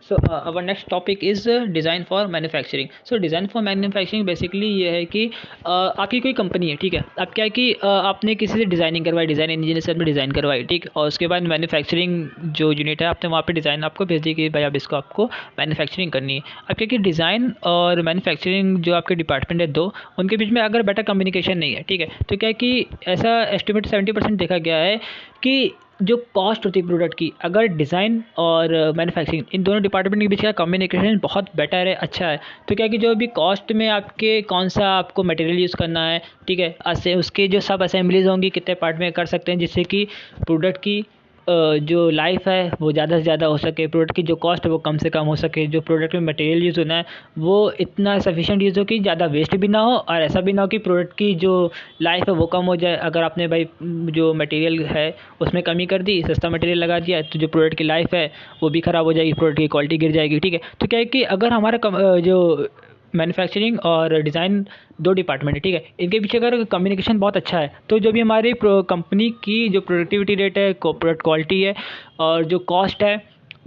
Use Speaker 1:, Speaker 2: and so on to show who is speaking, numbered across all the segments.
Speaker 1: So our next topic is design for manufacturing. So design for manufacturing basically ये है कि आपकी कोई कंपनी है, ठीक है। अब क्या है कि आपने किसी से डिज़ाइनिंग करवाई, डिज़ाइन इंजीनियर से आपने डिज़ाइन करवाई, ठीक। और उसके बाद मैन्युफैक्चरिंग जो यूनिट है आपने वहाँ पे डिज़ाइन आपको भेज दी कि भाई अब इसको आपको मैन्युफैक्चरिंग करनी है। अब क्या कि डिज़ाइन और मैन्युफैक्चरिंग जो आपके डिपार्टमेंट है दो, उनके बीच में अगर बेटर कम्युनिकेशन नहीं है, ठीक है, तो क्या है कि ऐसा एस्टिमेट 70% देखा गया है कि जो कॉस्ट होती है प्रोडक्ट की, अगर डिज़ाइन और मैन्युफैक्चरिंग इन दोनों डिपार्टमेंट के बीच का कम्युनिकेशन बहुत बेटर है, अच्छा है, तो क्या है कि जो भी कॉस्ट में आपके कौन सा आपको मटेरियल यूज़ करना है, ठीक है, ऐसे उसके जो सब असेंबलीज होंगी कितने पार्ट में कर सकते हैं, जिससे कि प्रोडक्ट की जो लाइफ है वो ज़्यादा से ज़्यादा हो सके, प्रोडक्ट की जो कॉस्ट है वो कम से कम हो सके, जो प्रोडक्ट में मटेरियल यूज़ होना है वो इतना सफिशिएंट यूज़ हो कि ज़्यादा वेस्ट भी ना हो, और ऐसा भी ना हो कि प्रोडक्ट की जो लाइफ है वो कम हो जाए। अगर आपने भाई जो मटेरियल है उसमें कमी कर दी, सस्ता मटेरियल लगा दिया, तो जो प्रोडक्ट की लाइफ है वो भी ख़राब हो जाएगी, प्रोडक्ट की क्वालिटी गिर जाएगी, ठीक है। तो क्या है कि अगर हमारा जो मैन्युफैक्चरिंग और डिज़ाइन दो डिपार्टमेंट है, ठीक है, इनके पीछे अगर कम्युनिकेशन बहुत अच्छा है, तो जो भी हमारी कंपनी की जो प्रोडक्टिविटी रेट है, प्रोडक्ट क्वालिटी है, और जो कॉस्ट है,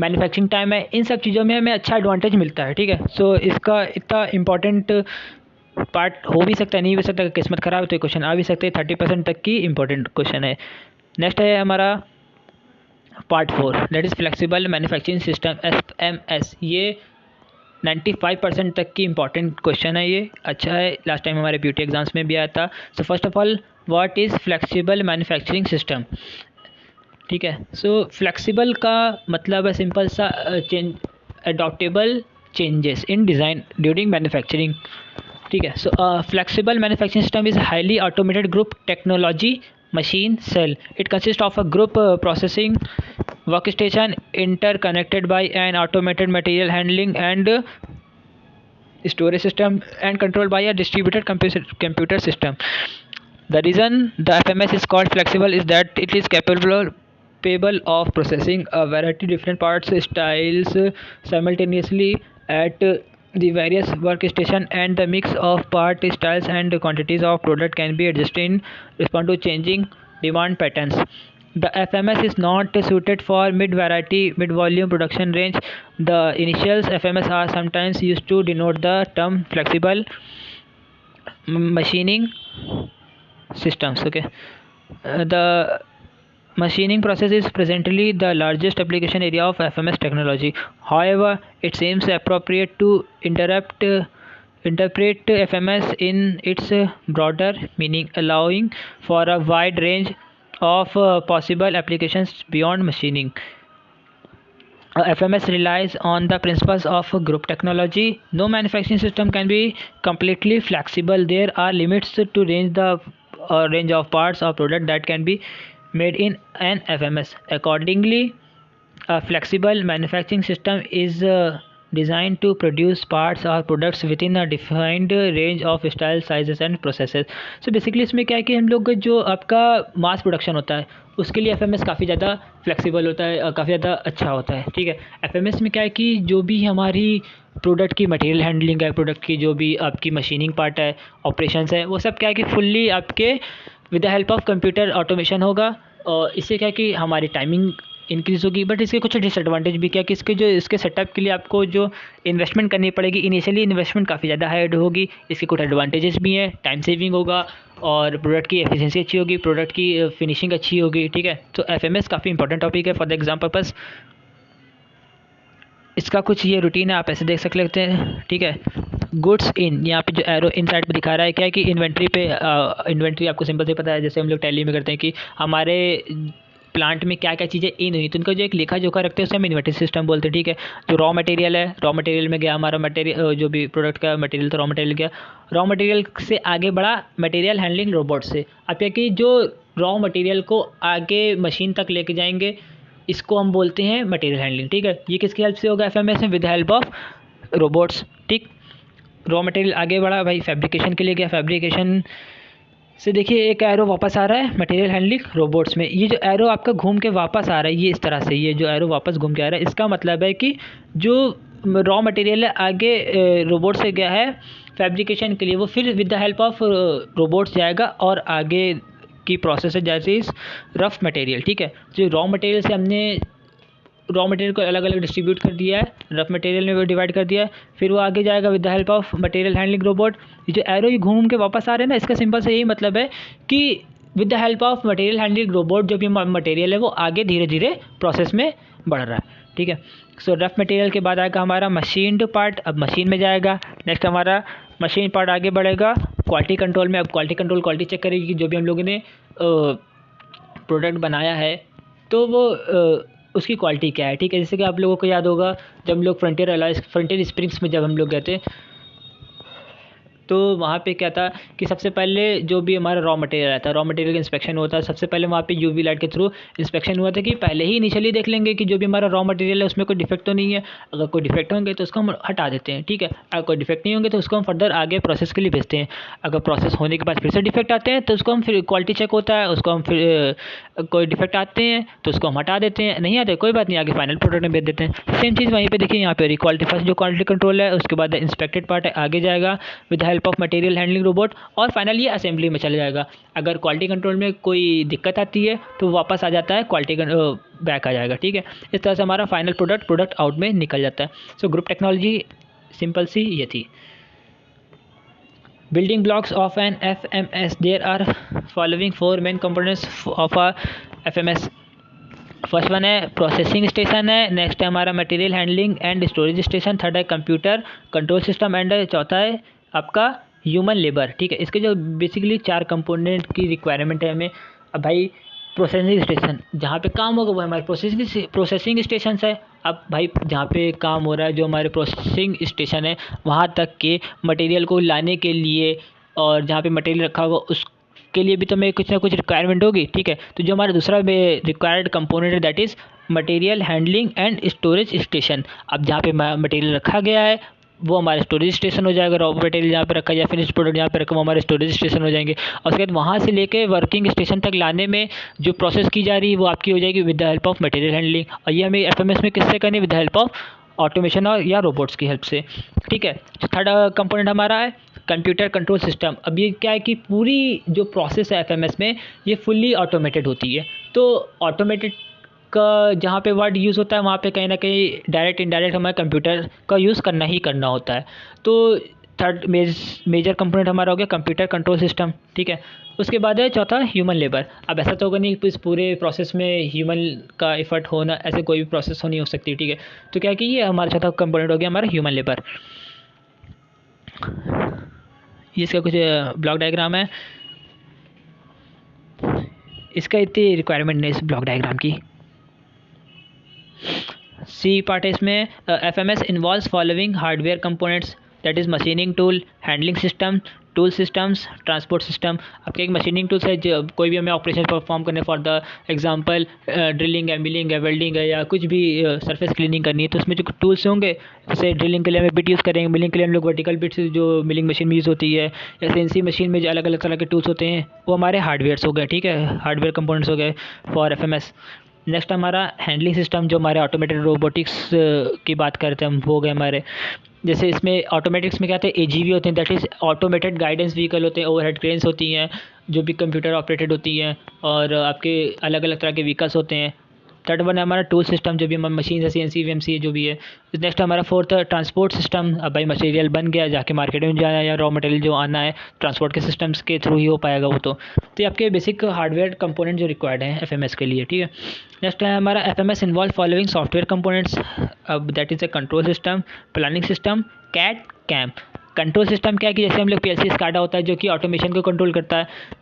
Speaker 1: मैन्युफैक्चरिंग टाइम है, इन सब चीज़ों में हमें अच्छा एडवांटेज मिलता है, ठीक है। सो इसका इतना इंपॉर्टेंट पार्ट हो भी सकता है, नहीं हो सकता, किस्मत ख़राब है तो क्वेश्चन आ भी सकते हैं। 30% तक की इंपॉर्टेंट क्वेश्चन है। नेक्स्ट है हमारा part 4, that is flexible manufacturing system, FMS। ये 95% तक की इंपॉर्टेंट क्वेश्चन है, ये अच्छा है, लास्ट टाइम हमारे ब्यूटी एग्जाम्स में भी आया था। So first of all, what is flexible manufacturing system, ठीक है। सो फ्लेक्सिबल का मतलब है सिंपल सा change, adaptable changes in design during manufacturing, ठीक है। So flexible manufacturing system is highly automated group technology machine cell. It consists of a group processing workstation interconnected by an automated material handling and storage system and controlled by a distributed computer system. The reason the FMS is called flexible is that it is capable of processing a variety of different parts styles simultaneously at the various workstation, and the mix of part styles and quantities of product can be adjusted in response to changing demand patterns. The FMS is not suited for mid volume production range. The initials FMS are sometimes used to denote the term flexible machining systems. Okay, the machining process is presently the largest application area of FMS technology. However, it seems appropriate to interpret FMS in its broader meaning, allowing for a wide range of possible applications beyond machining. FMS relies on the principles of group technology. No manufacturing system can be completely flexible. There are limits to range of parts or product that can be made in an FMS. Accordingly, a flexible manufacturing system is designed to produce parts or products within a defined range of style, sizes and processes. So basically इसमें क्या है कि हम लोग जो आपका mass production होता है उसके लिए FMS काफ़ी ज़्यादा फ्लेक्सिबल होता है, काफ़ी ज़्यादा अच्छा होता है, ठीक है। FMS में क्या है कि जो भी हमारी प्रोडक्ट की मटेरियल हैंडलिंग है, प्रोडक्ट की जो भी आपकी मशीनिंग पार्ट है, ऑपरेशंस है, वो सब क्या है कि फुल्ली आपके with the help of computer automation होगा, और इससे क्या है कि हमारी टाइमिंग इंक्रीज़ होगी। बट इसके कुछ डिसएडवांटेज भी क्या कि इसके सेटअप के लिए आपको जो इन्वेस्टमेंट करनी पड़ेगी, इनिशियली इन्वेस्टमेंट काफ़ी ज़्यादा हाई होगी। इसके कुछ एडवांटेजेस भी हैं, टाइम सेविंग होगा और प्रोडक्ट की एफिशिएंसी अच्छी होगी, प्रोडक्ट की फिनिशिंग अच्छी होगी, ठीक है। तो FMS काफ़ी इंपॉर्टेंट टॉपिक है फॉर द एग्जाम पर्पस। इसका कुछ ये रूटीन है, आप ऐसे देख सकते हैं, ठीक है। गुड्स इन, यहाँ पे जो एरो इन साइड पे दिखा रहा है क्या है कि इन्वेंट्री पे, इन्वेंट्री आपको सिंपल से पता है, जैसे हम लोग टैली में करते हैं कि हमारे प्लांट में क्या क्या चीज़ें इन हुई, तो उनका जो एक लेखा जोखा रखते हैं उसे हम इन्वेंट्री सिस्टम बोलते हैं, ठीक है। जो रॉ मटेरियल है, रॉ मटेरियल में गया हमारा मटेरियल, जो भी प्रोडक्ट का मटेरियल था रॉ मटेरियल गया, रॉ मटेरियल से आगे बढ़ा मटेरियल हैंडलिंग रोबोट से। अब क्या कि जो रॉ मटेरियल को आगे मशीन तक लेके जाएंगे, इसको हम बोलते हैं मटेरियल हैंडलिंग, ठीक है। ये किसकी हेल्प से होगा FMS में, विद हेल्प ऑफ रोबोट्स, ठीक। रॉ मटेरियल आगे बढ़ा भाई, फैब्रिकेशन के लिए गया, फैब्रिकेशन से देखिए एक एरो वापस आ रहा है मटेरियल हैंडलिंग रोबोट्स में। ये जो एरो आपका घूम के वापस आ रहा है, ये इस तरह से, ये जो एरो वापस घूम के आ रहा है, इसका मतलब है कि जो रॉ मटेरियल है आगे रोबोट से गया है फैब्रिकेशन के लिए, वो फिर with the help of robots जाएगा और आगे की प्रोसेस है, जैसे इस रफ मटेरियल, ठीक है। जो रॉ मटेरियल से हमने रॉ मटेरियल को अलग अलग डिस्ट्रीब्यूट कर दिया है, रफ मटेरियल में वो डिवाइड कर दिया है। फिर वो आगे जाएगा with the help of material handling robot. ये जो एरो ये घूम के वापस आ रहे हैं ना, इसका सिंपल से यही मतलब है कि with the help of material handling robot जो भी मटेरियल है वो आगे धीरे धीरे प्रोसेस में बढ़ रहा है, ठीक है। सो रफ मटेरियल के बाद आएगा हमारा मशीन्ड पार्ट, अब मशीन में जाएगा। नेक्स्ट हमारा मशीन पार्ट आगे बढ़ेगा क्वालिटी कंट्रोल में। अब क्वालिटी कंट्रोल क्वालिटी चेक करेगी कि जो भी हम लोगों ने प्रोडक्ट बनाया है तो वो उसकी क्वालिटी क्या है, ठीक है। जैसे कि आप लोगों को याद होगा जब हम लोग फ्रंटियर स्प्रिंग्स में जब हम लोग गए थे तो वहाँ पे क्या था कि सबसे पहले जो भी हमारा रॉ मटेरियल आता है, रॉ मटेरियल का इंस्पेक्शन होता है। सबसे पहले वहाँ पे यूवी लाइट के थ्रू इंस्पेक्शन हुआ था कि पहले ही इनिशियली देख लेंगे कि जो भी हमारा रॉ मटेरियल है उसमें कोई डिफेक्ट तो नहीं है। अगर कोई डिफेक्ट होंगे तो उसको हम हटा देते हैं, ठीक है। अगर कोई डिफेक्ट नहीं होंगे तो उसको हम फर्दर आगे प्रोसेस के लिए भेजते हैं। अगर प्रोसेस होने के बाद फिर से डिफेक्ट आते हैं तो उसको हम फिर क्वालिटी चेक होता है, उसको हम फिर कोई डिफेक्ट आते हैं तो उसको हम हटा देते हैं, नहीं आते कोई बात नहीं, आगे फाइनल प्रोडक्ट में भेज देते हैं। सेम चीज़ वहीं पे देखिए, यहाँ पे क्वालिटी फर्स्ट जो क्वालिटी कंट्रोल है, उसके बाद इंस्पेक्टेड पार्ट है आगे जाएगा with help of material handling robot, और फाइनली असेंबली में चला जाएगा। अगर क्वालिटी कंट्रोल में कोई दिक्कत आती है तो वापस आ जाता है, क्वालिटी बैक आ जाएगा, ठीक है। इस तरह से हमारा फाइनल प्रोडक्ट आउट में निकल जाता है। सो ग्रुप टेक्नोलॉजी सिंपल सी ये थी। Building blocks of an FMS. There are following four main components of a FMS. First one है प्रोसेसिंग स्टेशन है, नेक्स्ट है हमारा material handling and storage station, third है कंप्यूटर कंट्रोल सिस्टम एंड चौथा है आपका ह्यूमन लेबर, ठीक है। इसके जो बेसिकली 4 कंपोनेंट की रिक्वायरमेंट है हमें। अब भाई प्रोसेसिंग स्टेशन जहाँ पे काम होगा वो हमारे प्रोसेसिंग स्टेशन है। अब भाई जहाँ पे काम हो रहा है जो हमारे प्रोसेसिंग स्टेशन है वहाँ तक के मटेरियल को लाने के लिए और जहाँ पे मटेरियल रखा होगा उसके लिए भी तो हमें कुछ ना कुछ रिक्वायरमेंट होगी, ठीक है। तो जो हमारा दूसरा रिक्वायर्ड कंपोनेंट है that is material handling and storage station. अब जहाँ पे मटेरियल रखा गया है वो हमारे स्टोरेज स्टेशन हो जाएगा, रॉ मटेरियल जहाँ पे रखा है या फिनिश प्रोडक्ट जहाँ पे रखा वो हमारे स्टोरेज स्टेशन हो जाएंगे। और उसके बाद वहाँ से लेके वर्किंग स्टेशन तक लाने में जो प्रोसेस की जा रही है वो आपकी हो जाएगी with the help of material handling, और ये हमें एफएमएस में किससे करनी है, with the help of automation और या रोबोट्स की हेल्प से, ठीक है। थर्ड कंपोनेंट हमारा है कंप्यूटर कंट्रोल सिस्टम। अब ये क्या है कि पूरी जो प्रोसेस है एफएमएस में ये फुल्ली ऑटोमेटेड होती है। तो ऑटोमेटेड का जहाँ पे वर्ड यूज़ होता है वहाँ पे कहीं ना कहीं डायरेक्ट इनडायरेक्ट हमें कंप्यूटर का यूज़ करना ही करना होता है। तो थर्ड मेजर कंपोनेंट हमारा हो गया कंप्यूटर कंट्रोल सिस्टम, ठीक है। उसके बाद है चौथा ह्यूमन लेबर। अब ऐसा तो होगा नहीं इस पूरे प्रोसेस में ह्यूमन का एफर्ट होना, ऐसे कोई भी प्रोसेस हो नहीं हो सकती, ठीक है। तो क्या है कि ये हमारा चौथा कंपोनेंट हो गया हमारा ह्यूमन लेबर। ये इसका कुछ ब्लॉक डायग्राम है, इसका इतनी रिक्वायरमेंट नहीं इस ब्लॉक डायग्राम की। सी पार्ट है इसमें FMS involves following hardware components that is machining tool, handling system, tool systems, transport system. आपके एक मशीनिंग टूल्स है जो कोई भी हमें ऑपरेशन परफॉर्म करने, फॉर द एग्जांपल ड्रिलिंग है, मिलिंग है, वेल्डिंग है या कुछ भी सरफेस क्लीनिंग करनी है तो उसमें जो टूल्स होंगे, जैसे ड्रिलिंग के लिए हमें बिट यूज़ करेंगे, मिलिंग के लिए हम लोग वर्टिकल बिट्स जो मिलिंग मशीन में यूज़ होती है, या सीएनसी मशीन में जो अलग अलग तरह के टूल्स होते हैं वो हमारे हार्डवेयर्स हो गए, ठीक है, हार्डवेयर कंपोनेंट्स हो गए फॉर एफएमएस। नेक्स्ट हमारा हैंडलिंग सिस्टम जो हमारे ऑटोमेटेड रोबोटिक्स की बात करते हैं हम, वो गए हमारे। जैसे इसमें ऑटोमेटिक्स में क्या होते हैं, एजीवी होते हैं, that is automated guidance vehicle होते हैं, ओवरहेड क्रेन्स होती हैं जो भी कंप्यूटर ऑपरेटेड होती हैं, और आपके अलग अलग तरह के व्हीकल्स होते हैं। थर्ड वन है हमारा टूल सिस्टम जो भी हमारा मशीन है, सीएनसी वीएमसी जो भी है। नेक्स्ट हमारा फोर्थ ट्रांसपोर्ट सिस्टम। अब भाई मटेरियल बन गया, जाके मार्केट में जाना है या रॉ मटेरियल जो आना है ट्रांसपोर्ट के सिस्टम्स के थ्रू ही हो पाएगा वो। तो ये आपके बेसिक हार्डवेयर कंपोनेंट जो रिक्वायर्ड हैं एफएमएस के लिए, ठीक है। नेक्स्ट है हमारा FMS involve following software components. अब that is a control system, planning system, CAD CAM. Control system क्या है कि जैसे हम लोग पीएलसी स्काडा होता है जो कि ऑटोमेशन को कंट्रोल करता है,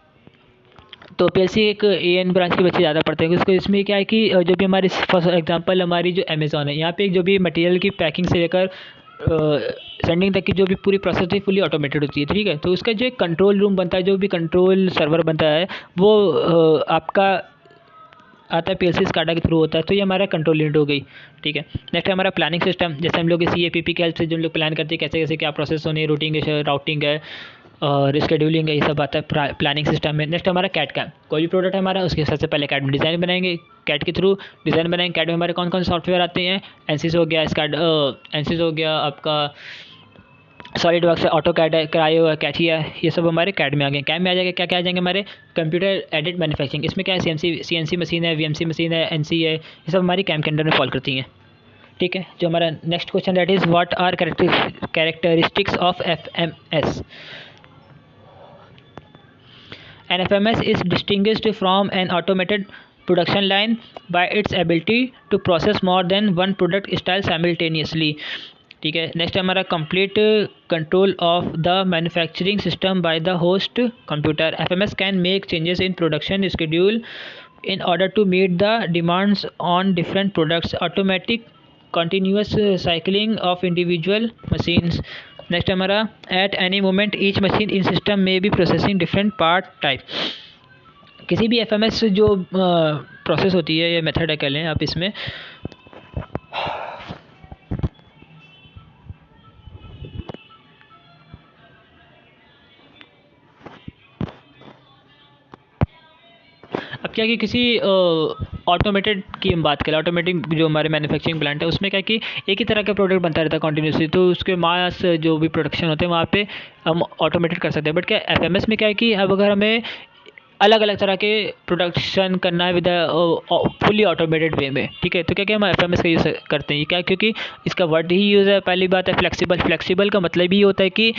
Speaker 1: तो पीएलसी एक एएन ब्रांच के बच्चे ज़्यादा पढ़ते हैं। उसको इसमें क्या है कि जो भी हमारी फॉर एग्जांपल हमारी जो अमेज़ॉन है, यहाँ पे जो भी मटेरियल की पैकिंग से लेकर सेंडिंग तक की जो भी पूरी प्रोसेस है फुली ऑटोमेटेड होती है, ठीक है। तो उसका जो एक कंट्रोल रूम बनता है, जो भी कंट्रोल सर्वर बनता है वो आपका आता है पीएलसी स्काडा के थ्रू होता है। तो ये हमारा कंट्रोल यूनिट हो गई, ठीक है। नेक्स्ट है हमारा प्लानिंग सिस्टम। जैसे हम लोग CAPP की हेल्प से जो लोग प्लान करते हैं कैसे कैसे क्या प्रोसेस होनी है, रूटिंग है, राउटिंग है और स्केड्यूलिंग है, ये सब आता है प्लानिंग सिस्टम में। नेक्स्ट हमारा कैट कैम। कोई भी प्रोडक्ट है हमारा उसके सबसे पहले कैट में डिज़ाइन बनाएंगे, कैट के थ्रू डिज़ाइन बनाएंगे। कैट में हमारे कौन कौन सॉफ्टवेयर आते हैं, एनसिस हो गया, एनसिस हो गया आपका सॉलिड वर्क्स है, ऑटो कैड है, क्रायो है, कैचिया है, ये सब हमारे कैड में आ गए। कैड में आ जाएगा क्या क्या आ जाएंगे हमारे कंप्यूटर एडेड मैन्युफैक्चरिंग। इसमें क्या है, CNC मशीन है, VMC मशीन है, NC है, ये सब हमारी कैम के अंडर में फॉल करती हैं। ठीक है, जो हमारा next question that is what are characteristics of FMS। An FMS is distinguished from an automated production line by its ability to process more than one product style simultaneously। ठीक है, next हमारा complete control of the manufacturing system by the host computer. FMS can make changes in production schedule in order to meet the demands on different products। Automatic continuous cycling of individual machines। Next हमारा at any moment each machine in system may be processing different part type. किसी भी FMS जो process होती है या method है कह लें आप, इसमें अब क्या कि किसी ऑटोमेटेड की हम बात करें, ऑटोमेटिक जो हमारे मैन्युफैक्चरिंग प्लांट है उसमें क्या कि एक ही तरह का प्रोडक्ट बनता रहता है कॉन्टीन्यूसली, तो उसके मास जो भी प्रोडक्शन होते हैं वहाँ पे हम ऑटोमेटेड कर सकते हैं। बट क्या FMS में क्या है कि अब अगर हमें अलग अलग तरह के प्रोडक्शन करना है विद फुली ऑटोमेटेड वे में, ठीक है, तो क्या क्या हम FMS का यूज़ करते हैं। क्या, क्योंकि इसका वर्ड ही यूज़ है, पहली बात है फ्लेक्सिबल। फ्लेक्सिबल का मतलब ही होता है कि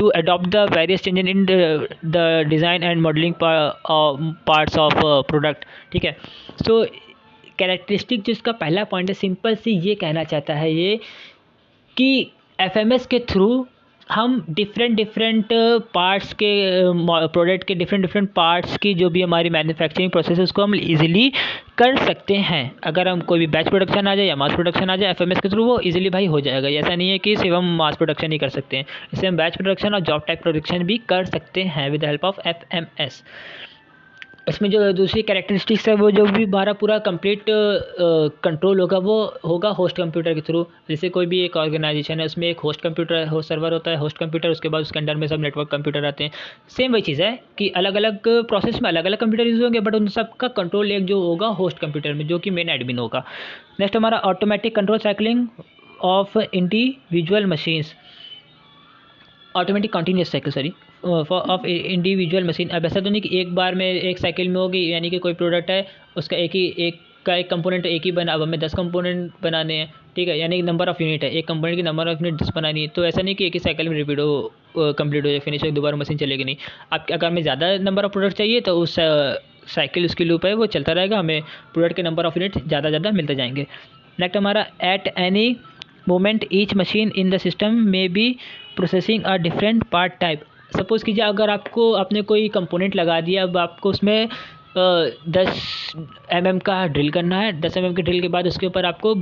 Speaker 1: to adopt the various changes in the design and modeling parts of product। ठीक है, सो कैरेक्टरिस्टिक जो इसका पहला पॉइंट है, सिंपल सी ये कहना चाहता है ये कि FMS के थ्रू हम डिफरेंट पार्ट्स के प्रोडक्ट के डिफरेंट पार्ट्स की जो भी हमारी मैन्युफैक्चरिंग प्रोसेस है उसको हम इजीली कर सकते हैं। अगर हम कोई भी बैच प्रोडक्शन आ जाए या मास प्रोडक्शन आ जाए FMS के थ्रू वो इजीली भाई हो जाएगा। ऐसा नहीं है कि सिर्फ हम मास प्रोडक्शन ही कर सकते हैं, इससे हम बैच प्रोडक्शन और जॉब टाइप प्रोडक्शन भी कर सकते हैं with the help of FMS। इसमें जो दूसरी कैरेक्टरिस्टिक्स है वो जो भी हमारा पूरा कंप्लीट कंट्रोल होगा वो होगा होस्ट कंप्यूटर के थ्रू। जैसे कोई भी एक ऑर्गेनाइजेशन है उसमें एक होस्ट कंप्यूटर, होस्ट सर्वर होता है, होस्ट कंप्यूटर, उसके बाद उसके अंडर में सब नेटवर्क कंप्यूटर आते हैं। सेम वही चीज़ है कि अलग अलग प्रोसेस में अलग अलग कंप्यूटर यूज़ होंगे, बट उन सब का कंट्रोल एक जो होगा होस्ट कंप्यूटर में, जो कि मेन एडमिन होगा। नेक्स्ट हमारा automatic control cycling of individual machines, automatic continuous cycle sorry of individual machine. अब ऐसा तो नहीं कि एक बार में एक साइकिल में होगी, यानी कि कोई प्रोडक्ट है उसका एक कंपोनेंट एक ही बना, अब हमें 10 कंपोनेंट बनाने हैं, ठीक है, यानी नंबर ऑफ़ यूनिट है, एक कंपोनेंट की नंबर ऑफ़ यूनिट 10 बनानी है, तो ऐसा नहीं कि एक ही साइकिल में रिपीट हो कंप्लीट हो जाए, फिनिश हो, दोबारा मशीन चलेगी नहीं। अब अगर हमें ज़्यादा नंबर ऑफ़ प्रोडक्ट चाहिए तो उस साइकिल उसकी लूप है वो चलता रहेगा, हमें प्रोडक्ट के नंबर ऑफ़ यूनिट ज़्यादा मिलते जाएंगे। नेक्स्ट हमारा at any moment each machine in the system may be processing a different part type. Suppose कीजिए अगर आपने कोई कंपोनेंट लगा दिया, अब आपको उसमें 10 mm का ड्रिल करना है, 10 mm के ड्रिल के बाद उसके ऊपर आपको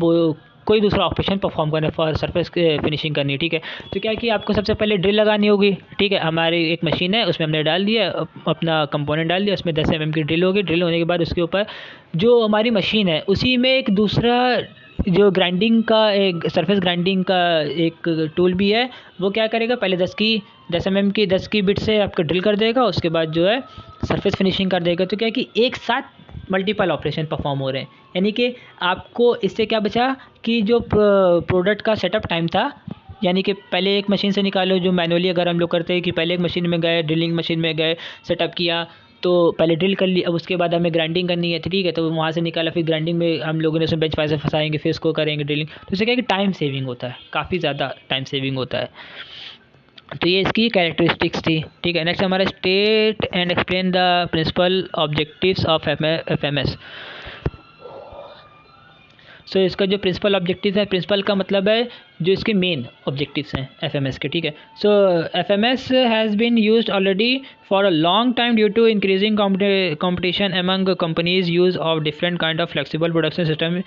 Speaker 1: कोई दूसरा ऑपरेशन परफॉर्म करना है फॉर सरफेस फिनिशिंग करनी है, ठीक है। तो क्या है कि आपको सबसे पहले ड्रिल लगानी होगी, ठीक है। हमारी एक मशीन है उसमें हमने डाल दिया अपना कंपोनेंट डाल दिया, उसमें 10 mm की ड्रिल होगी, ड्रिल होने के बाद उसके ऊपर जो हमारी मशीन है उसी में एक दूसरा जो ग्राइंडिंग का एक सरफेस ग्राइंडिंग का एक टूल भी है, वो क्या करेगा, पहले 10 mm की 10 की बिट से आपको ड्रिल कर देगा, उसके बाद जो है सरफेस फिनिशिंग कर देगा। तो क्या है कि एक साथ मल्टीपल ऑपरेशन परफॉर्म हो रहे हैं, यानी कि आपको इससे क्या बचा कि जो प्रोडक्ट का सेटअप टाइम था, यानी कि पहले एक मशीन से निकालो, जो मैनुअली अगर हम लोग करते हैं कि पहले एक मशीन में गए, ड्रिलिंग मशीन में गए, सेटअप किया, तो पहले ड्रिल कर ली, अब उसके बाद हमें ग्राइंडिंग करनी है, ठीक है, तो वहाँ से निकाला, फिर ग्राइंडिंग में हम लोगों ने उसमें बेंच वाइज फंसाएंगे, फिर इसको करेंगे ड्रिलिंग, तो इससे क्या है कि टाइम सेविंग होता है, काफ़ी ज़्यादा टाइम सेविंग होता है। तो ये इसकी कैरेक्टरिस्टिक्स थी, ठीक है। नेक्स्ट हमारा state and explain the principal objectives of FMS। So इसका जो प्रिंसिपल ऑब्जेक्टिव है, प्रिंसिपल का मतलब है जो इसके मेन ऑब्जेक्टिव्स हैं FMS के, ठीक है। So FMS has been used already for a long time due to increasing competition among companies use of different kind of flexible production system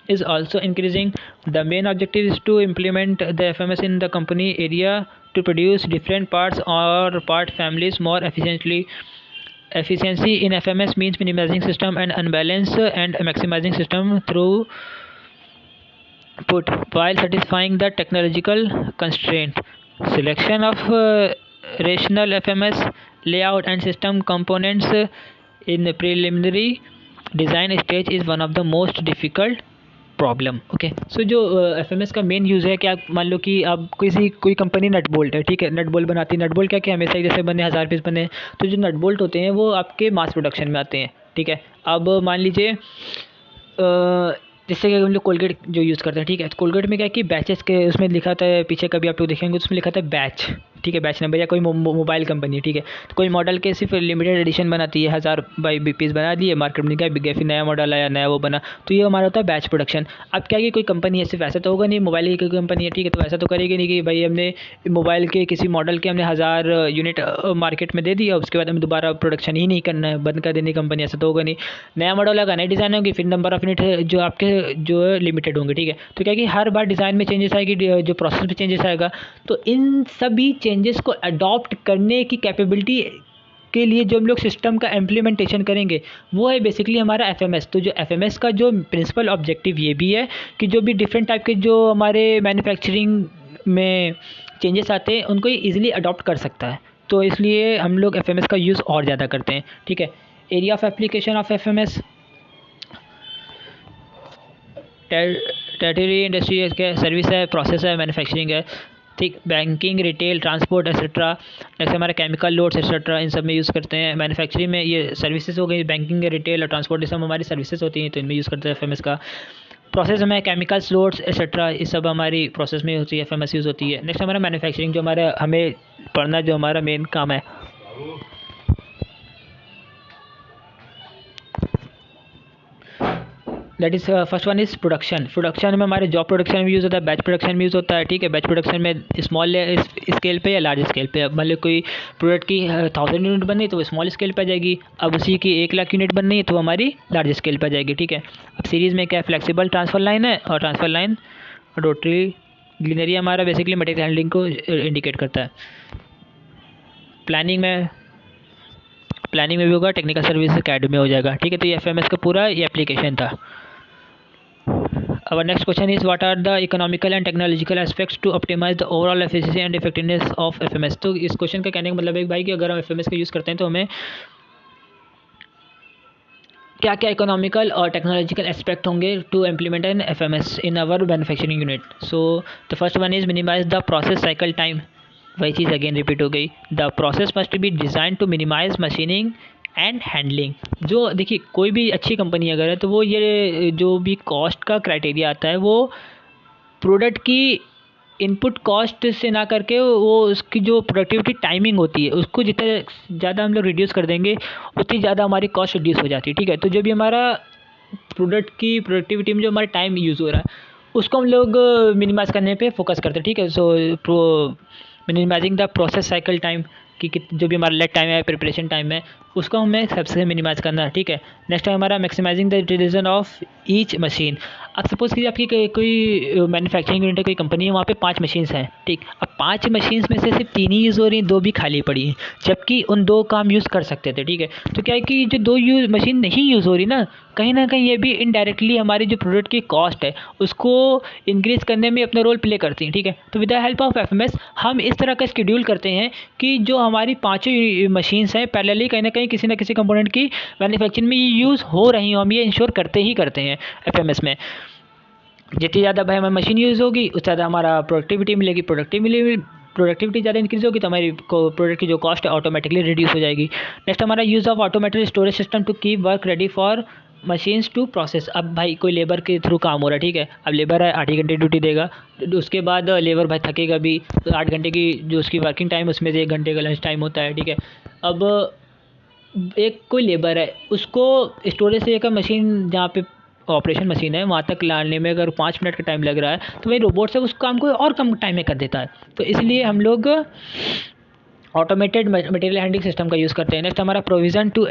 Speaker 1: is also increasing. The main objective is to implement the FMS in the company area to produce different parts or part families more efficiently. Efficiency in FMS means minimizing system and unbalance and maximizing system throughput while satisfying the technological constraint. Selection of rational FMS layout and system components in the preliminary design stage is one of the most difficult problem. Okay, so जो FMS का main use है कि आप मान लो कि आप कोई company nut bolt है, ठीक है, नट बोल्ट बनाती है। नट बोल्ट क्या क्या हमेशा ही जैसे बने 1000 पीस बने, तो जो नट बोल्ट होते हैं वो आपके मास प्रोडक्शन में आते हैं, ठीक है। अब मान लीजिए जैसे कि हम लोग कोलगेट जो यूज़ करते हैं, ठीक है, तो कोलगेट में क्या है कि बैचेस के उसमें लिखा होता है, पीछे कभी आप लोग देखेंगे उसमें लिखा था बैच, ठीक है, बैच नंबर। या कोई मोबाइल कंपनी है, ठीक है, तो कोई मॉडल के सिर्फ लिमिटेड एडिशन बनाती है, 1000 बाई पीस बना दिए, मार्केट में क्या बिक गया, फिर नया मॉडल आया, नया वो बना, तो ये हमारा होता है बैच प्रोडक्शन। अब क्या है कि कोई कंपनी है, सिर्फ ऐसा तो होगा नहीं, मोबाइल की कोई कंपनी है, ठीक है, तो ऐसा तो करेगी नहीं कि भाई हमने मोबाइल के किसी मॉडल के हमने 1000 यूनिट मार्केट में दे दिया, उसके बाद हमें दोबारा प्रोडक्शन ही नहीं करना है, बंद कर देनी कंपनी, ऐसा तो होगा नहीं। नया मॉडल आएगा, नई डिज़ाइन होगी, फिर नंबर ऑफ यूनिट जो आपके जो है लिमिटेड होंगे, ठीक है। तो क्या है कि हर बार डिज़ाइन में चेंजेस आएगी, जो प्रोसेस में चेंजेस आएगा, तो इन सभी चेंजेस को अडॉप्ट करने की कैपेबिलिटी के लिए जो हम लोग सिस्टम का इम्प्लीमेंटेशन करेंगे वो है बेसिकली हमारा एफएमएस। तो जो एफएमएस का जो प्रिंसिपल ऑब्जेक्टिव ये भी है कि जो भी डिफरेंट टाइप के जो हमारे मैन्युफैक्चरिंग में चेंजेस आते हैं उनको ईजिली अडॉप्ट कर सकता है, तो इसलिए हम लोग एफएमएस का यूज़ और ज़्यादा करते हैं, ठीक है। Area of application of FMS, territory, industry है, सर्विस है, प्रोसेस है, मैन्युफैक्चरिंग है, ठीक, बैंकिंग, रिटेल, ट्रांसपोर्ट एक्सेट्रा। जैसे हमारे केमिकल लोड्स एक्सेट्रा इन सब में यूज़ करते हैं। मैन्युफैक्चरिंग में ये सर्विसेज हो गई, बैंकिंग, रिटेल और ट्रांसपोर्ट, ये सब हमारी सर्विसेज होती हैं, तो इनमें यूज़ करते हैं एफएमएस का। प्रोसेस में केमिकल्स, लोड्स एक्सेट्रा, ये सब हमारी प्रोसेस में होती है, एफएमएस यूज़ होती है। नेक्स्ट हमारा मैन्युफैक्चरिंग, जो हमारा हमें पढ़ना जो हमारा मेन काम है। That is first one is production. Production में हमारे जॉब प्रोडक्शन में यूज़ होता है, बैच प्रोडक्शन में यूज़ होता है, ठीक है। बैच प्रोडक्शन में स्मॉल स्केल पे या लार्ज स्केल पे, मान लो कोई प्रोडक्ट की 1000 यूनिट बननी तो वो स्मॉल स्केल पे आ जाएगी, अब उसी की 1 लाख यूनिट बननी है तो हमारी लार्ज स्केल पे आ जाएगी, ठीक है। अब सीरीज़ में क्या है, फ्लेक्सिबल ट्रांसफर लाइन है, और ट्रांसफर लाइन रोटरी ग्लिनरी हमारा बेसिकली मटेरियल हैंडलिंग को इंडिकेट करता है। प्लानिंग में भी होगा, टेक्निकल सर्विस कैड में हो जाएगा, ठीक है। तो ये एफएमएस का पूरा ये एप्लीकेशन था। Our next question is what are the economical and technological aspects to optimize the overall efficiency and effectiveness of FMS। तो इस क्वेश्चन का कहने का मतलब है भाई कि अगर हम FMS का यूज़ करते हैं तो हमें क्या क्या इकोनॉमिकल और टेक्नोलॉजिकल एस्पेक्ट होंगे to implement an FMS in our manufacturing unit. So the first one is minimise the process cycle time. वही चीज़ अगेन रिपीट हो गई, the process must be design to minimise machining and handling. जो देखिए कोई भी अच्छी कंपनी अगर है तो वो ये जो भी कॉस्ट का क्राइटेरिया आता है वो प्रोडक्ट की इनपुट कॉस्ट से ना करके वो उसकी जो प्रोडक्टिविटी टाइमिंग होती है उसको जितना ज़्यादा हम लोग रिड्यूस कर देंगे उतनी ज़्यादा हमारी कॉस्ट रिड्यूस हो जाती है, ठीक है। तो जो भी हमारा प्रोडक्ट की प्रोडक्टिविटी में जो हमारा टाइम यूज़ हो रहा है उसको हम लोग मिनिमाइज़ करने पे फोकस करते हैं, ठीक है। So minimizing the process cycle time कि जो भी हमारा लेट टाइम है, प्रिपरेशन टाइम है, उसको हमें सबसे मिनिमाइज़ करना है, ठीक है। नेक्स्ट है हमारा maximising the utilisation of each machine. अब सपोज़ कीजिए आपकी कोई मैन्युफैक्चरिंग यूनिट है, कोई कंपनी है, वहाँ पे 5 मशीन्स हैं, ठीक। अब 5 मशीन्स में से सिर्फ 3 ही यूज़ हो रही हैं, 2 भी खाली पड़ी हैं, जबकि उन 2 काम यूज़ कर सकते थे, ठीक है। तो क्या है कि जो 2 मशीन नहीं यूज़ हो रही ना कहीं ये भी इनडायरेक्टली हमारी जो प्रोडक्ट की कॉस्ट है उसको इंक्रीज़ करने में अपना रोल प्ले करती हैं, ठीक है। तो with the help of FMS हम इस तरह का शेड्यूल करते हैं कि जो हमारी 5 मशीन्स हैं पैरेलली कहीं ना कहीं किसी न किसी कंपोनेंट की मैन्युफैक्चरिंग में यूज़ हो रही हो, हम ये इंश्योर करते हैं एफएमएस में। जितनी ज़्यादा भाई हमारी मशीन यूज़ होगी उतना ज़्यादा हमारा प्रोडक्टिविटी मिलेगी, प्रोडक्टिविटी ज़्यादा इंक्रीज़ होगी तो हमारी प्रोडक्ट की जो कॉस्ट है ऑटोमेटिकली रिड्यूस हो जाएगी। नेक्स्ट हमारा use of automated storage system to keep work ready for machines to process. अब भाई कोई लेबर के थ्रू काम हो रहा है, ठीक है। अब लेबर है 8 ही घंटे ड्यूटी देगा, उसके बाद लेबर भाई थकेगा भी, तो 8 घंटे की जो उसकी वर्किंग टाइम उसमें से 1 घंटे का लंच टाइम होता है, ठीक है। अब एक कोई लेबर है उसको स्टोरेज से एक मशीन जहाँ पे ऑपरेशन मशीन है वहाँ तक लाने में अगर 5 मिनट का टाइम लग रहा है तो वही रोबोट से उस काम को और कम टाइम में कर देता है। तो इसलिए हम लोग ऑटोमेटेड मटेरियल हैंडलिंग सिस्टम का यूज़ करते हैं। नेक्स्ट हमारा provision two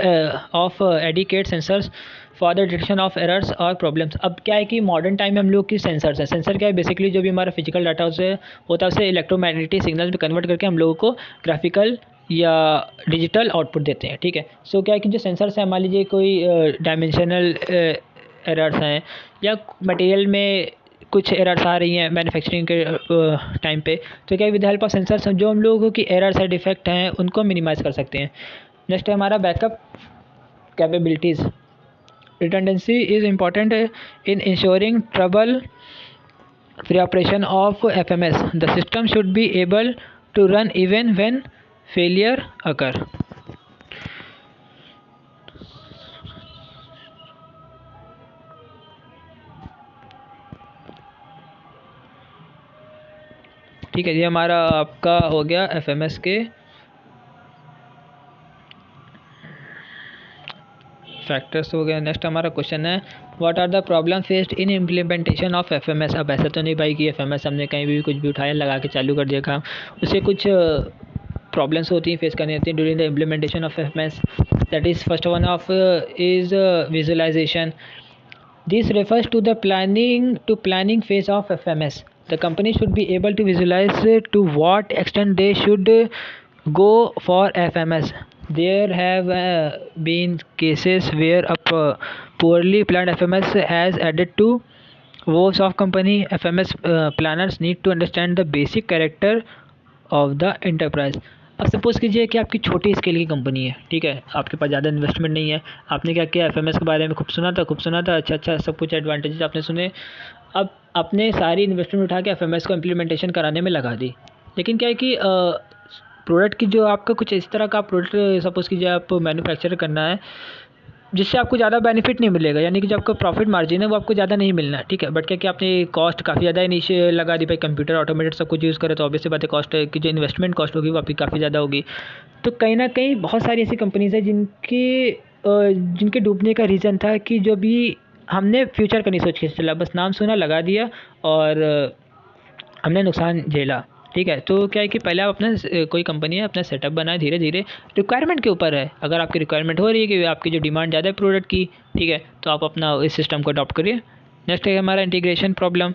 Speaker 1: of adequate sensors for the detection of errors और प्रॉब्लम्स। अब क्या है कि मॉडर्न टाइम में हम लोग की सेंसर्स हैं। सेंसर क्या है, बेसिकली जो भी हमारा फिजिकल डाटा उसे होता है उसे इलेक्ट्रोमैग्नेटिक सिग्नल्स में कन्वर्ट करके हम लोगों को ग्राफिकल या डिजिटल आउटपुट देते हैं, ठीक है। सो क्या है कि जो सेंसर्स हैं मान लीजिए कोई डायमेंशनल एरर्स हैं या मटेरियल में कुछ एरर्स आ रही हैं मैन्युफैक्चरिंग के टाइम पे, तो क्या विद हेल्प ऑफ सेंसर्स जो हम लोगों की एरर्स है डिफेक्ट हैं उनको मिनिमाइज़ कर सकते हैं। नेक्स्ट है हमारा backup capabilities. redundancy is important in ensuring trouble-free operation of FMS. The system should be able to run even when failure occur. ठीक है, ये हमारा आपका हो गया FMS के फैक्टर्स हो गए। नेक्स्ट हमारा क्वेश्चन है what are the problem faced in implementation of FMS। अब ऐसा तो नहीं भाई कि FMS हमने कहीं भी कुछ भी उठाया लगा के चालू कर दिया काम, उससे कुछ प्रॉब्लम्स होती हैं, फेस करनी होती हैं during the implementation of FMS। That is first one of is visualisation. This refers to the planning phase of FMS. The company should be able to visualize to what extent they should go for FMS. There have been cases where a poorly planned FMS has added to woes of company. FMS planners need to understand the basic character of the enterprise. अब suppose कीजिए कि आपकी छोटी scale की company है, ठीक है, आपके पास ज़्यादा इन्वेस्टमेंट नहीं है, आपने क्या किया FMS के बारे में खूब सुना था, अच्छा सब कुछ एडवांटेजेस आपने सुने, अब आपने सारी इन्वेस्टमेंट उठा के FMS को इम्प्लीमेंटेशन कराने में लगा दी। लेकिन क्या है कि प्रोडक्ट की जो आपका कुछ इस तरह का प्रोडक्ट सपोज़ कीजिए आप मैन्युफैक्चर करना है जिससे आपको ज़्यादा बेनिफिट नहीं मिलेगा, यानी कि जो आपका प्रॉफिट मार्जिन है वो आपको ज़्यादा नहीं मिलना है, ठीक है। बट क्या कि आपने कॉस्ट काफ़ी ज़्यादा नीचे लगा दी, भाई कंप्यूटर ऑटोमेटेड सब कुछ यूज़ करे तो ऑब्वियस सी बात है कॉस्ट की जो इन्वेस्टमेंट कॉस्ट होगी वो आपकी काफ़ी ज़्यादा होगी। तो कहीं ना कहीं बहुत सारी ऐसी कंपनीज़ है जिनके डूबने का रीज़न था कि जो भी हमने फ्यूचर का नहीं सोच के चला, बस नाम सुना लगा दिया और हमने नुकसान झेला, ठीक है। तो क्या है कि पहले आप अपना कोई कंपनी है अपना सेटअप बनाए धीरे धीरे, रिक्वायरमेंट के ऊपर है। अगर आपकी रिक्वायरमेंट हो रही है कि आपकी जो डिमांड ज़्यादा है प्रोडक्ट की, ठीक है, तो आप अपना इस सिस्टम को अडॉप्ट करिए। नेक्स्ट है हमारा integration problem.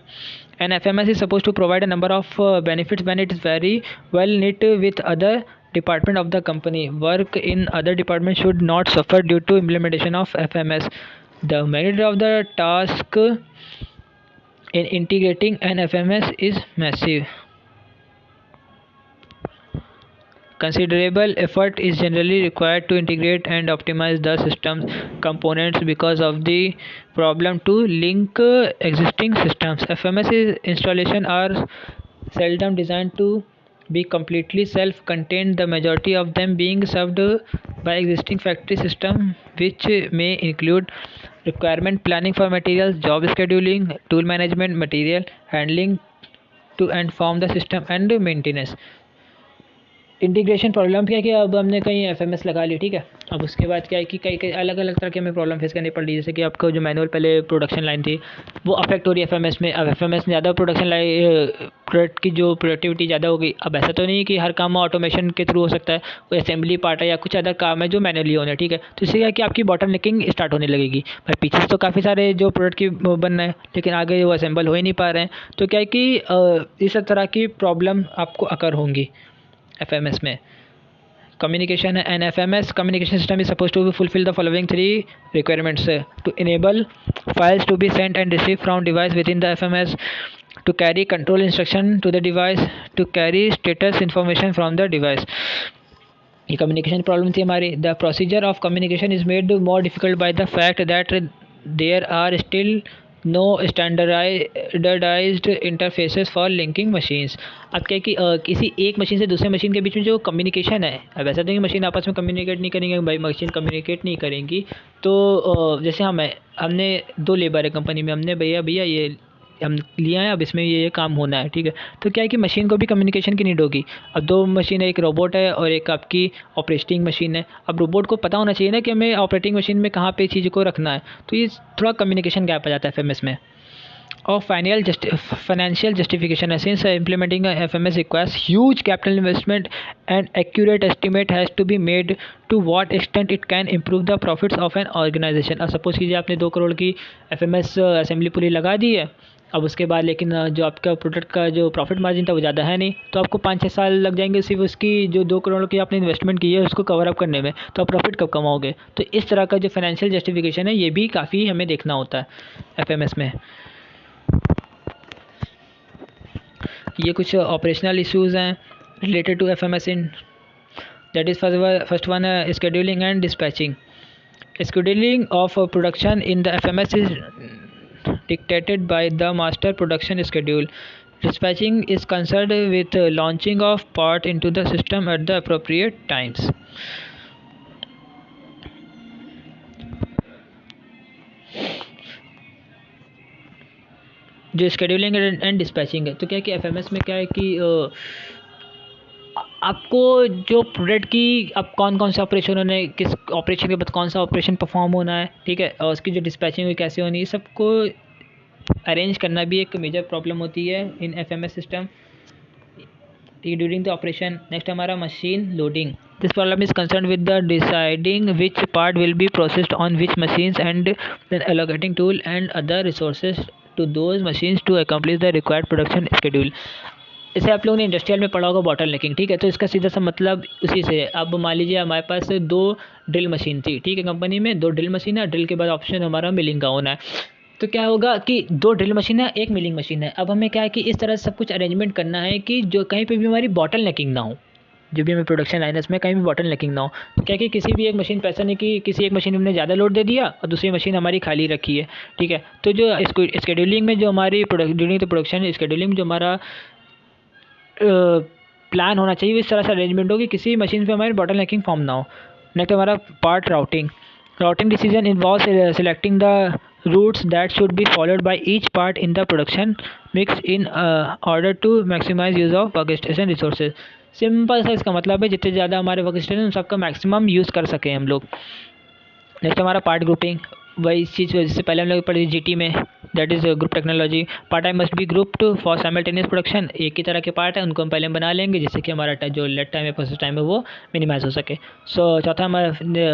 Speaker 1: An FMS is suppose to provide a number of benefits when it is very well knit with other department of the company. Work in other departments should not suffer due to implementation of FMS. The magnitude of the task in integrating an FMS is massive. Considerable effort is generally required to integrate and optimize the system's components because of the problem to link existing systems. FMS installation are seldom designed to be completely self-contained, the majority of them being served by existing factory system, which may include requirement planning for materials, job scheduling, tool management, material handling to and from the system, and maintenance. Integration problem क्या है कि अब हमने कहीं FMS लगा ली, ठीक है, अब उसके बाद क्या है कि कई कई अलग अलग तरह की हमें प्रॉब्लम फेस करनी पड़ रही है। जैसे कि आपको जो मैनुअल पहले प्रोडक्शन लाइन थी वो अफेक्ट हो रही है FMS में। अब FMS में ज़्यादा प्रोडक्शन लाइन प्रोडक्ट की जो प्रोडक्टिविटी ज़्यादा हो गई। अब ऐसा तो नहीं है कि हर काम ऑटोमेशन के थ्रू हो सकता है, कोई असेंबली पार्ट है या कुछ अदर काम है जो मैनुअली होना है, ठीक है। तो इससे क्या है कि आपकी बॉटम नेकिंग स्टार्ट होने लगेगी। भाई पीछे से तो काफ़ी सारे जो प्रोडक्ट की बन रहे हैं लेकिन आगे वो असेंबल हो ही नहीं पा रहे हैं। तो क्या है कि इस तरह की प्रॉब्लम आपको अकर होंगी FMS में। Communication and FMS communication system is supposed to fulfill the following three requirements: to enable files to be sent and received from device within the FMS, to carry control instruction to the device, to carry status information from the device. ये communication problem थी हमारी। The procedure of communication is made more difficult by the fact that there are still no standardised interfaces for linking machines. अब क्या है कि किसी एक machine से दूसरे मशीन के बीच में जो कम्युनिकेशन है, अब ऐसा नहीं मशीन आपस में कम्युनिकेट नहीं करेंगे, भाई मशीन कम्युनिकेट नहीं करेंगी। तो जैसे हमने दो लेबर है कंपनी में, हमने भैया ये हम लिया है, अब इसमें ये काम होना है, ठीक है। तो क्या है कि मशीन को भी कम्युनिकेशन की नीड होगी। अब दो मशीन है, एक रोबोट है और एक आपकी ऑपरेटिंग मशीन है। अब रोबोट को पता होना चाहिए ना कि हमें ऑपरेटिंग मशीन में कहाँ पे चीज़ को रखना है, तो ये थोड़ा कम्युनिकेशन गैप आ जाता है FMS में। और financial justification है, since implementing a FMS requires huge capital investment, an accurate estimate has to be made to what extent it can improve the profits of an organization. अब suppose कीजिए आपने 2 करोड़ की FMS assembly पूरी लगा दी है, अब उसके बाद लेकिन जो आपका प्रोडक्ट का जो प्रॉफिट मार्जिन था वो ज़्यादा है नहीं, तो आपको 5-6 साल लग जाएंगे सिर्फ उसकी जो 2 करोड़ की आपने इन्वेस्टमेंट की है उसको कवर अप करने में, तो आप प्रॉफिट कब कमाओगे। तो इस तरह का जो फाइनेंशियल जस्टिफिकेशन है ये भी काफ़ी हमें देखना होता है FMS में। ये कुछ ऑपरेशनल इश्यूज़ हैं related to FMS in that is first one scheduling and dispatching. Scheduling of production in the FMS is dictated by the master production schedule. Dispatching is concerned with launching of part into the system at the appropriate times. जो scheduling and dispatching है, तो क्या है कि FMS में क्या है कि आपको जो प्रोडक्ट की अब कौन कौन सा ऑपरेशन होना है, किस ऑपरेशन के बाद कौन सा ऑपरेशन परफॉर्म होना है, ठीक है, और उसकी जो डिस्पैचिंग हुई कैसे होनी है, सबको अरेंज करना भी एक मेजर प्रॉब्लम होती है इन एफएमएस सिस्टम, ठीक है, ड्यूरिंग द ऑपरेशन। नेक्स्ट हमारा machine loading. This problem is concern with the deciding which part will be processed on which machines and then allocating tool and other resources to those machines to accomplish the required production schedule. इसे आप लोगों ने industrial में पढ़ा होगा bottle necking, ठीक है, तो इसका सीधा सा मतलब उसी से है। अब मान लीजिए हमारे पास 2 ड्रिल मशीन थी, ठीक है, कंपनी में 2 ड्रिल मशीन है, ड्रिल के बाद ऑप्शन हमारा मिलिंग का होना है। तो क्या होगा कि 2 ड्रिल मशीन है, 1 मिलिंग मशीन है। अब हमें क्या है कि इस तरह से सब कुछ अरेंजमेंट करना है कि जो कहीं पे भी हमारी बॉटल नेकिंग ना हो, जो भी हमें प्रोडक्शन लाइनर्स में कहीं भी बॉटल नेकिंग ना हो। तो क्या कि किसी भी एक मशीन पे ऐसा नहीं कि किसी एक मशीन में हमने ज़्यादा लोड दे दिया और दूसरी मशीन हमारी खाली रखी है, ठीक है। तो जो स्केड्यूलिंग में जो हमारी ड्यूरिंग द प्रोडक्शन स्केड्यूलिंग जो हमारा प्लान होना चाहिए, इस तरह से अरेंजमेंट हो कि किसी मशीन पे हमारी बॉटल नेकिंग फॉर्म ना हो। नेक्स्ट हमारा part routing. Routing decision involve selecting the routes that should be followed by each part in the production mix in order to maximise use of work station resources. Simple सा इसका मतलब है जितने ज़्यादा हमारे वर्क स्टेशन उन सबका maximum use कर सकें हम लोग। नेक्स्ट हमारा पार्ट ग्रुपिंग। वही चीज़ जिससे पहले हम लोग पढ़ी जीटी में, that is group technology. Part time must be grouped for simultaneous production. एक ही तरह के पार्ट है, उनको हम पहले बना लेंगे जिससे कि हमारा जो लेट टाइम है, प्रोसेस टाइम है, वो मिनिमाइज हो सके। सो चौथा हमारा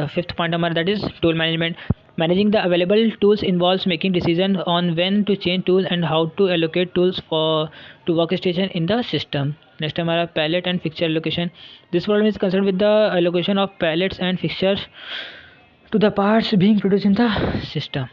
Speaker 1: 5th पॉइंट हमारा that is tool management. Managing the available tools involves making decision on when to change tool and how to allocate tools for to work station in the system. Next हमारा pallet and fixture allocation. This problem is concern with the allocation of pallets and fixtures to the parts being produced in the system.